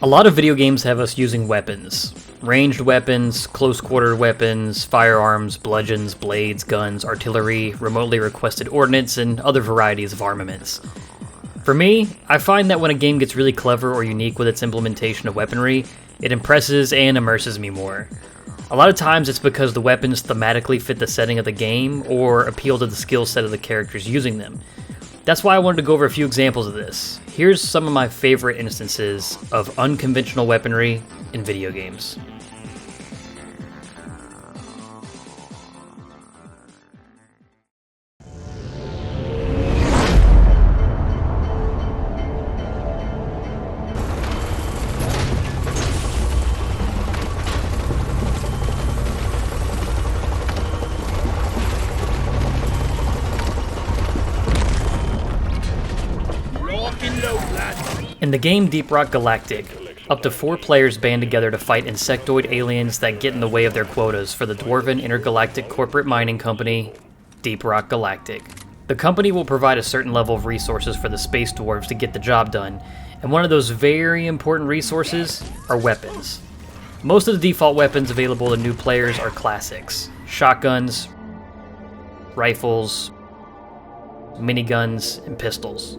A lot of video games have us using weapons. Ranged weapons, close-quarter weapons, firearms, bludgeons, blades, guns, artillery, remotely requested ordnance, and other varieties of armaments. For me, I find that when a game gets really clever or unique with its implementation of weaponry, it impresses and immerses me more. A lot of times it's because the weapons thematically fit the setting of the game or appeal to the skill set of the characters using them. That's why I wanted to go over a few examples of this. Here's some of my favorite instances of unconventional weaponry in video games. In the game Deep Rock Galactic, up to 4 players band together to fight insectoid aliens that get in the way of their quotas for the Dwarven Intergalactic Corporate Mining Company, Deep Rock Galactic. The company will provide a certain level of resources for the space dwarves to get the job done, and one of those very important resources are weapons. Most of the default weapons available to new players are classics: shotguns, rifles, miniguns, and pistols.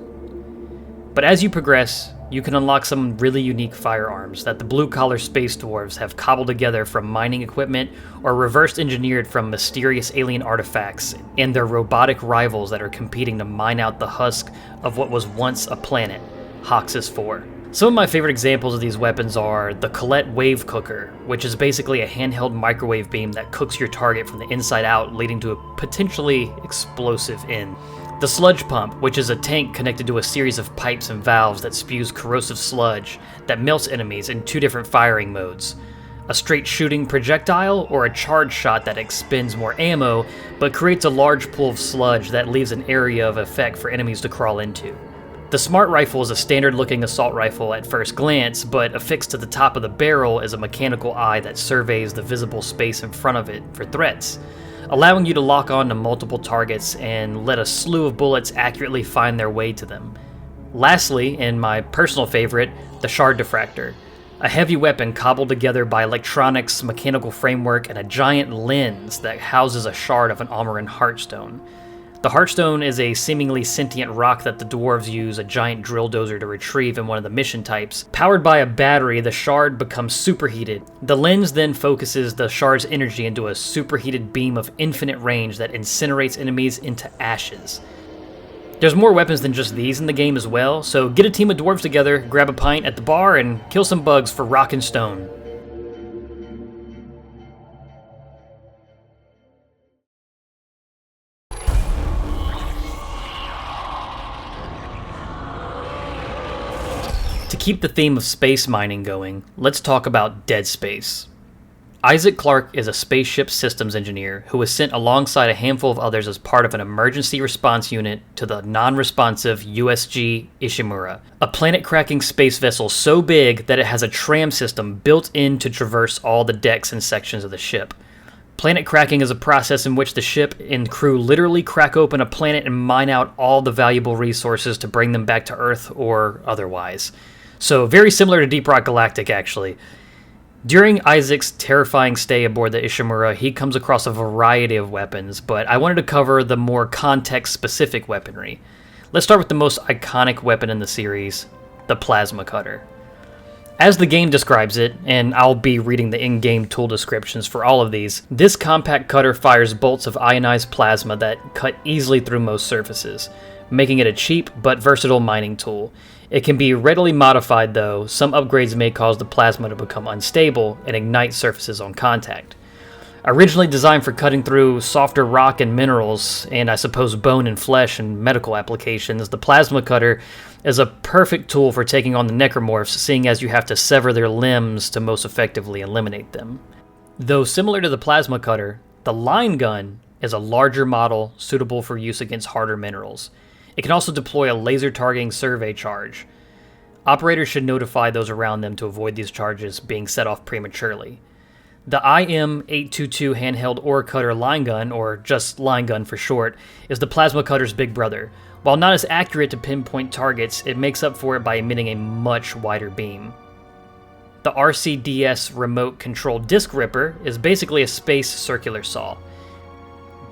But as you progress, you can unlock some really unique firearms that the blue-collar space dwarves have cobbled together from mining equipment or reverse engineered from mysterious alien artifacts and their robotic rivals that are competing to mine out the husk of what was once a planet, Hoxus 4. Some of my favorite examples of these weapons are the Colette Wave Cooker, which is basically a handheld microwave beam that cooks your target from the inside out, leading to a potentially explosive end. The Sludge Pump, which is a tank connected to a series of pipes and valves that spews corrosive sludge that melts enemies in 2 different firing modes. A straight shooting projectile, or a charge shot that expends more ammo, but creates a large pool of sludge that leaves an area of effect for enemies to crawl into. The Smart Rifle is a standard-looking assault rifle at first glance, but affixed to the top of the barrel is a mechanical eye that surveys the visible space in front of it for threats, allowing you to lock on to multiple targets and let a slew of bullets accurately find their way to them. Lastly, and my personal favorite, the Shard Diffractor, a heavy weapon cobbled together by electronics, mechanical framework, and a giant lens that houses a shard of an Almarin Heartstone. The Heartstone is a seemingly sentient rock that the dwarves use a giant drill dozer to retrieve in one of the mission types. Powered by a battery, the shard becomes superheated. The lens then focuses the shard's energy into a superheated beam of infinite range that incinerates enemies into ashes. There's more weapons than just these in the game as well, so get a team of dwarves together, grab a pint at the bar, and kill some bugs for rock and stone. To keep the theme of space mining going, let's talk about Dead Space. Isaac Clarke is a spaceship systems engineer who was sent alongside a handful of others as part of an emergency response unit to the non-responsive USG Ishimura, a planet-cracking space vessel so big that it has a tram system built in to traverse all the decks and sections of the ship. Planet cracking is a process in which the ship and crew literally crack open a planet and mine out all the valuable resources to bring them back to Earth or otherwise. So very similar to Deep Rock Galactic, actually. During Isaac's terrifying stay aboard the Ishimura, he comes across a variety of weapons, but I wanted to cover the more context-specific weaponry. Let's start with the most iconic weapon in the series, the Plasma Cutter. As the game describes it, and I'll be reading the in-game tool descriptions for all of these, this compact cutter fires bolts of ionized plasma that cut easily through most surfaces, making it a cheap but versatile mining tool. It can be readily modified though. Some upgrades may cause the plasma to become unstable and ignite surfaces on contact. Originally designed for cutting through softer rock and minerals, and I suppose bone and flesh and medical applications, the Plasma Cutter is a perfect tool for taking on the necromorphs, seeing as you have to sever their limbs to most effectively eliminate them. Though similar to the Plasma Cutter, the Line Gun is a larger model suitable for use against harder minerals. It can also deploy a laser targeting survey charge. Operators should notify those around them to avoid these charges being set off prematurely. The IM-822 handheld ore cutter line gun, or just line gun for short, is the Plasma Cutter's big brother. While not as accurate to pinpoint targets, it makes up for it by emitting a much wider beam. The RCDS Remote Control Disc Ripper is basically a space circular saw.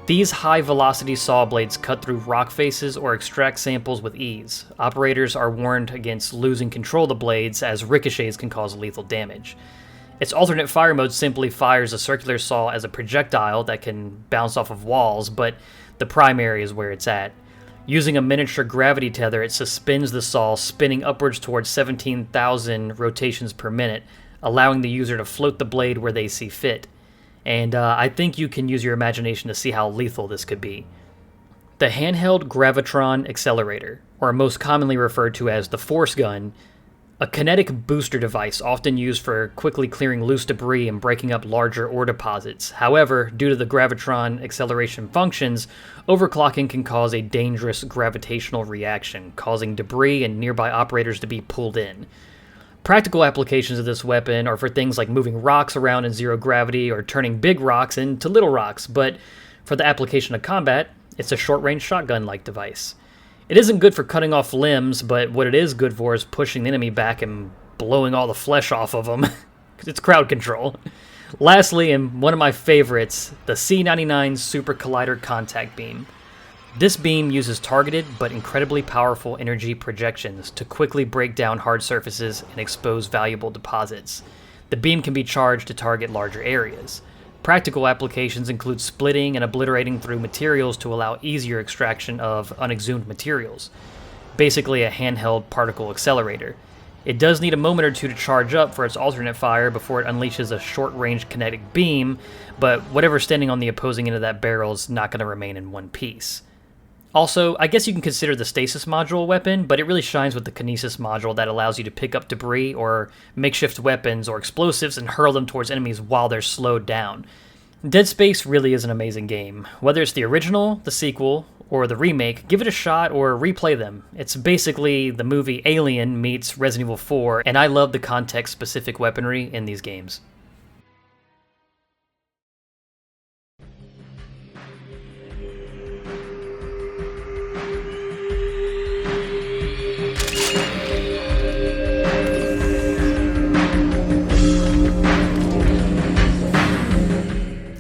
These high-velocity saw blades cut through rock faces or extract samples with ease. Operators are warned against losing control of the blades, as ricochets can cause lethal damage. Its alternate fire mode simply fires a circular saw as a projectile that can bounce off of walls, but the primary is where it's at. Using a miniature gravity tether, it suspends the saw, spinning upwards towards 17,000 rotations per minute, allowing the user to float the blade where they see fit. And I think you can use your imagination to see how lethal this could be. The handheld gravitron accelerator, or most commonly referred to as the force gun, a kinetic booster device often used for quickly clearing loose debris and breaking up larger ore deposits. However, due to the gravitron acceleration functions, overclocking can cause a dangerous gravitational reaction, causing debris and nearby operators to be pulled in. Practical applications of this weapon are for things like moving rocks around in zero gravity or turning big rocks into little rocks, but for the application of combat, it's a short-range shotgun-like device. It isn't good for cutting off limbs, but what it is good for is pushing the enemy back and blowing all the flesh off of them. It's crowd control. Lastly, and one of my favorites, the C99 Super Collider Contact Beam. This beam uses targeted but incredibly powerful energy projections to quickly break down hard surfaces and expose valuable deposits. The beam can be charged to target larger areas. Practical applications include splitting and obliterating through materials to allow easier extraction of unexhumed materials. Basically a handheld particle accelerator. It does need a moment or two to charge up for its alternate fire before it unleashes a short-range kinetic beam, but whatever's standing on the opposing end of that barrel is not going to remain in one piece. Also, I guess you can consider the stasis module a weapon, but it really shines with the kinesis module that allows you to pick up debris or makeshift weapons or explosives and hurl them towards enemies while they're slowed down. Dead Space really is an amazing game. Whether it's the original, the sequel, or the remake, give it a shot or replay them. It's basically the movie Alien meets Resident Evil 4, and I love the context-specific weaponry in these games.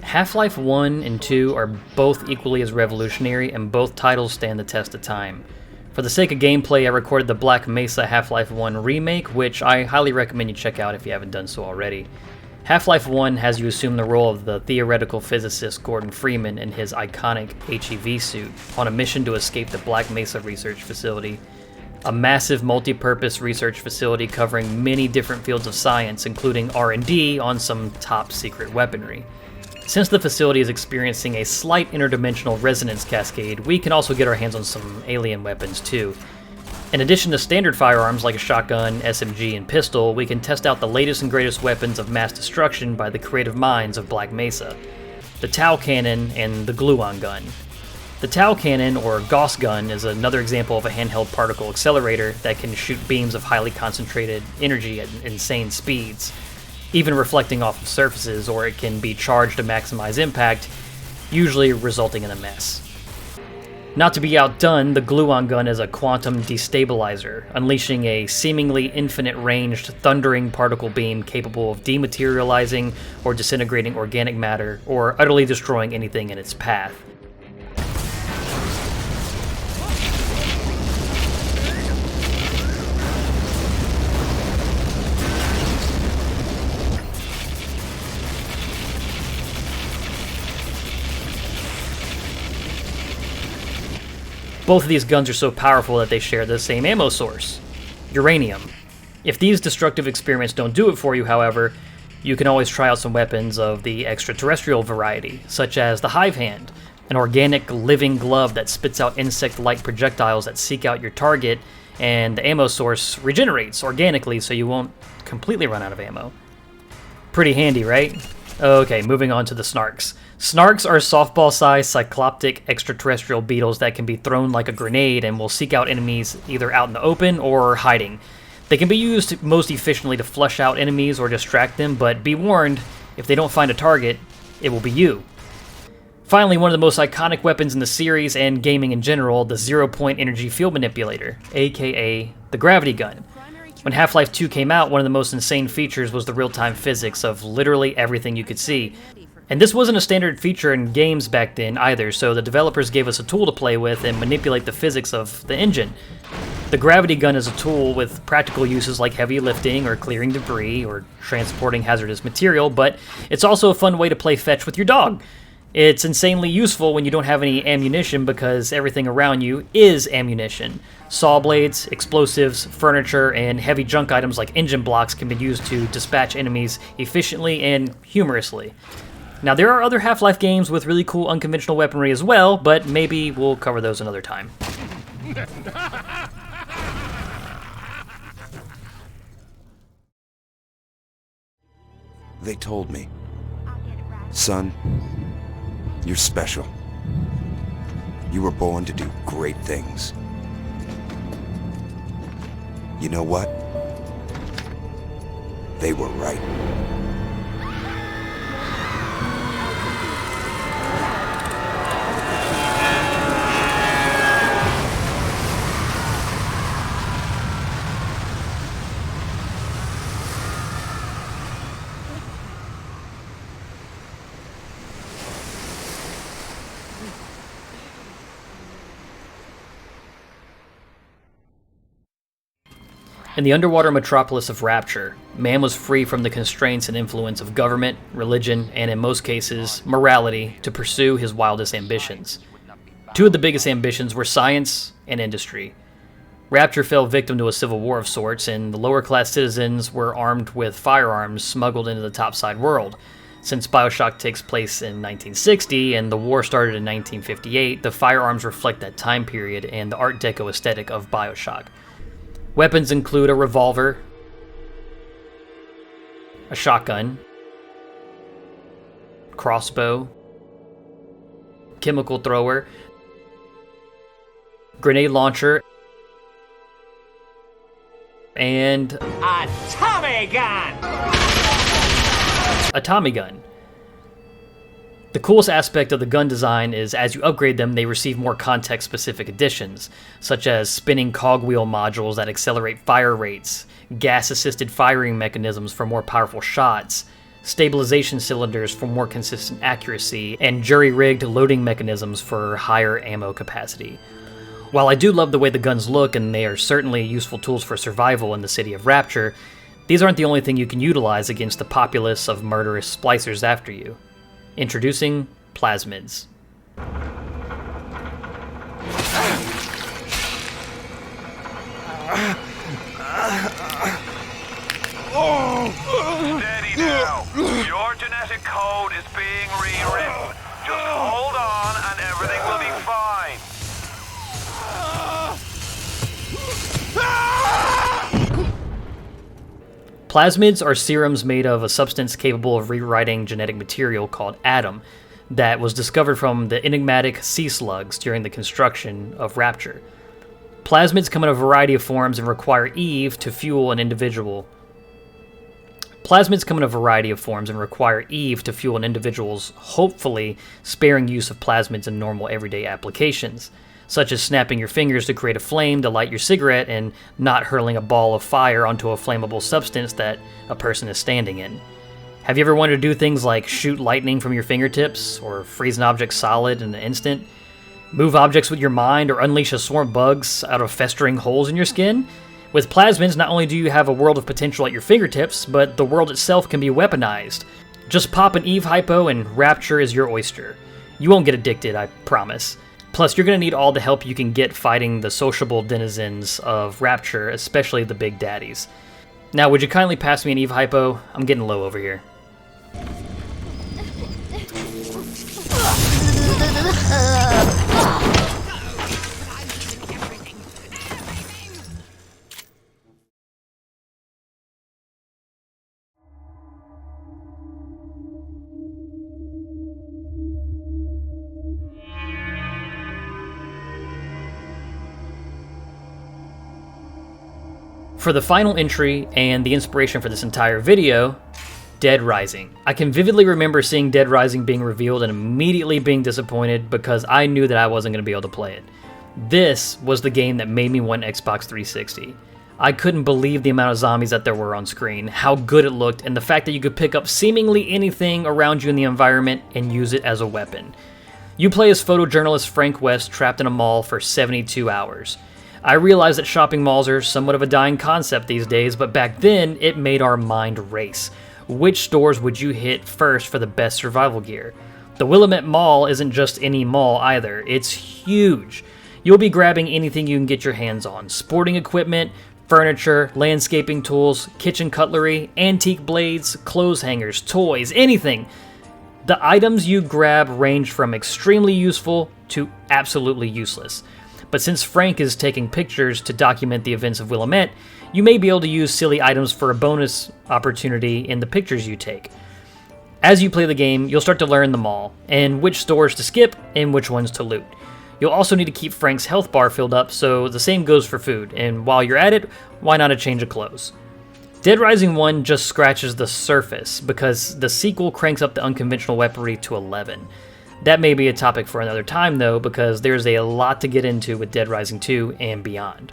Half-Life 1 and 2 are both equally as revolutionary, and both titles stand the test of time. For the sake of gameplay, I recorded the Black Mesa Half-Life 1 remake, which I highly recommend you check out if you haven't done so already. Half-Life 1 has you assume the role of the theoretical physicist Gordon Freeman in his iconic HEV suit on a mission to escape the Black Mesa research facility, a massive multi-purpose research facility covering many different fields of science, including R&D on some top-secret weaponry. Since the facility is experiencing a slight interdimensional resonance cascade, we can also get our hands on some alien weapons too. In addition to standard firearms like a shotgun, SMG, and pistol, we can test out the latest and greatest weapons of mass destruction by the creative minds of Black Mesa: the Tau Cannon and the Gluon Gun. The Tau Cannon, or Gauss Gun, is another example of a handheld particle accelerator that can shoot beams of highly concentrated energy at insane speeds, even reflecting off of surfaces, or it can be charged to maximize impact, usually resulting in a mess. Not to be outdone, the Gluon Gun is a quantum destabilizer, unleashing a seemingly infinite-ranged, thundering particle beam capable of dematerializing or disintegrating organic matter, or utterly destroying anything in its path. Both of these guns are so powerful that they share the same ammo source: uranium. If these destructive experiments don't do it for you, however, you can always try out some weapons of the extraterrestrial variety, such as the Hive Hand, an organic living glove that spits out insect-like projectiles that seek out your target, and the ammo source regenerates organically so you won't completely run out of ammo. Pretty handy, right? Okay, moving on to the Snarks. Snarks are softball-sized cycloptic extraterrestrial beetles that can be thrown like a grenade and will seek out enemies either out in the open or hiding. They can be used most efficiently to flush out enemies or distract them, but be warned, if they don't find a target, it will be you. Finally, one of the most iconic weapons in the series and gaming in general, the zero-point energy field manipulator, aka the gravity gun. When Half-Life 2 came out, one of the most insane features was the real-time physics of literally everything you could see. And this wasn't a standard feature in games back then either, so the developers gave us a tool to play with and manipulate the physics of the engine. The gravity gun is a tool with practical uses like heavy lifting or clearing debris or transporting hazardous material, but it's also a fun way to play fetch with your dog. It's insanely useful when you don't have any ammunition because everything around you is ammunition. Saw blades, explosives, furniture, and heavy junk items like engine blocks can be used to dispatch enemies efficiently and humorously. Now, there are other Half-Life games with really cool unconventional weaponry as well, but maybe we'll cover those another time. They told me, son, you're special. You were born to do great things. You know what? They were right. In the underwater metropolis of Rapture, man was free from the constraints and influence of government, religion, and in most cases, morality to pursue his wildest ambitions. Two of the biggest ambitions were science and industry. Rapture fell victim to a civil war of sorts, and the lower-class citizens were armed with firearms smuggled into the topside world. Since BioShock takes place in 1960 and the war started in 1958, the firearms reflect that time period and the Art Deco aesthetic of BioShock. Weapons include a revolver, a shotgun, crossbow, chemical thrower, grenade launcher, and a Tommy gun! A Tommy gun. The coolest aspect of the gun design is as you upgrade them, they receive more context-specific additions, such as spinning cogwheel modules that accelerate fire rates, gas-assisted firing mechanisms for more powerful shots, stabilization cylinders for more consistent accuracy, and jury-rigged loading mechanisms for higher ammo capacity. While I do love the way the guns look, and they are certainly useful tools for survival in the city of Rapture, these aren't the only thing you can utilize against the populace of murderous splicers after you. Introducing plasmids. Steady now. Your genetic code is being rewritten. Just hold on and everything will be fine. Plasmids are serums made of a substance capable of rewriting genetic material called Atom that was discovered from the enigmatic sea slugs during the construction of Rapture. Plasmids come in a variety of forms and require Eve to fuel an individual's hopefully sparing use of plasmids in normal everyday applications, such as snapping your fingers to create a flame to light your cigarette and not hurling a ball of fire onto a flammable substance that a person is standing in. Have you ever wanted to do things like shoot lightning from your fingertips, or freeze an object solid in an instant, move objects with your mind, or unleash a swarm of bugs out of festering holes in your skin? With plasmids, not only do you have a world of potential at your fingertips, but the world itself can be weaponized. Just pop an Eve hypo and Rapture is your oyster. You won't get addicted, I promise. Plus, you're going to need all the help you can get fighting the sociable denizens of Rapture, especially the big daddies. Now, would you kindly pass me an Eve hypo? I'm getting low over here. For the final entry, and the inspiration for this entire video, Dead Rising. I can vividly remember seeing Dead Rising being revealed and immediately being disappointed because I knew that I wasn't going to be able to play it. This was the game that made me want Xbox 360. I couldn't believe the amount of zombies that there were on screen, how good it looked, and the fact that you could pick up seemingly anything around you in the environment and use it as a weapon. You play as photojournalist Frank West trapped in a mall for 72 hours. I realize that shopping malls are somewhat of a dying concept these days, but back then, it made our mind race. Which stores would you hit first for the best survival gear? The Willamette Mall isn't just any mall either, it's huge. You'll be grabbing anything you can get your hands on. Sporting equipment, furniture, landscaping tools, kitchen cutlery, antique blades, clothes hangers, toys, anything. The items you grab range from extremely useful to absolutely useless. But since Frank is taking pictures to document the events of Willamette, you may be able to use silly items for a bonus opportunity in the pictures you take. As you play the game, you'll start to learn them all, and which stores to skip and which ones to loot. You'll also need to keep Frank's health bar filled up, so the same goes for food, and while you're at it, why not a change of clothes? Dead Rising 1 just scratches the surface, because the sequel cranks up the unconventional weaponry to 11. That may be a topic for another time though, because there's a lot to get into with Dead Rising 2 and beyond.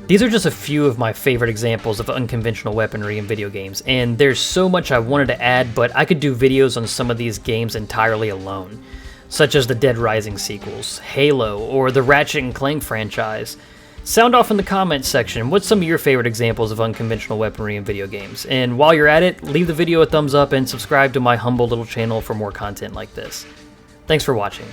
These are just a few of my favorite examples of unconventional weaponry in video games, and there's so much I wanted to add, but I could do videos on some of these games entirely alone, such as the Dead Rising sequels, Halo, or the Ratchet & Clank franchise. Sound off in the comments section what's some of your favorite examples of unconventional weaponry in video games, and while you're at it, leave the video a thumbs up and subscribe to my humble little channel for more content like this. Thanks for watching.